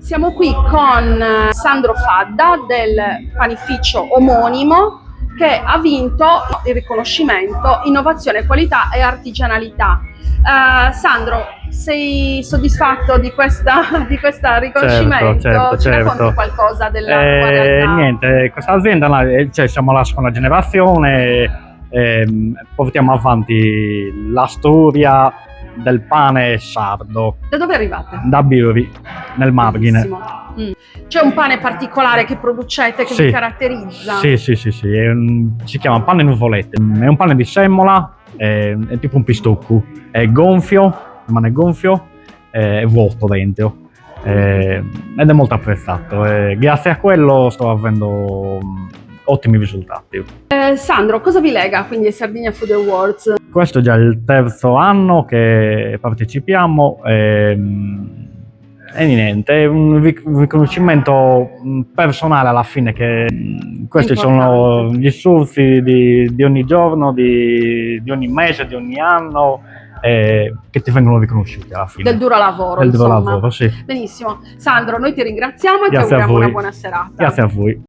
Siamo qui con Sandro Fadda del panificio omonimo che ha vinto il riconoscimento Innovazione, Qualità e Artigianalità. Sandro, sei soddisfatto di questo riconoscimento? Certo. Ci racconti qualcosa della tua realtà? Niente, questa azienda siamo la seconda generazione, portiamo avanti la storia del pane sardo. Da dove arrivate? Da Biori, nel Margine. C'è un pane particolare che producete che vi caratterizza? Sì, si chiama pane nuvolette. È un pane di semola, è tipo un pistocco, è gonfio, rimane gonfio, è vuoto dentro ed è molto apprezzato. Grazie a quello sto avendo ottimi risultati. Sandro, cosa vi lega quindi ai Sardinia Food Awards? Questo è già il terzo anno che partecipiamo e niente, è un riconoscimento personale alla fine, che questi sono gli sforzi di ogni giorno, di ogni mese, di ogni anno, che ti vengono riconosciuti alla fine. Del duro lavoro, del duro lavoro, sì. Benissimo. Sandro, noi ti ringraziamo e ti auguriamo una buona serata. Grazie a voi.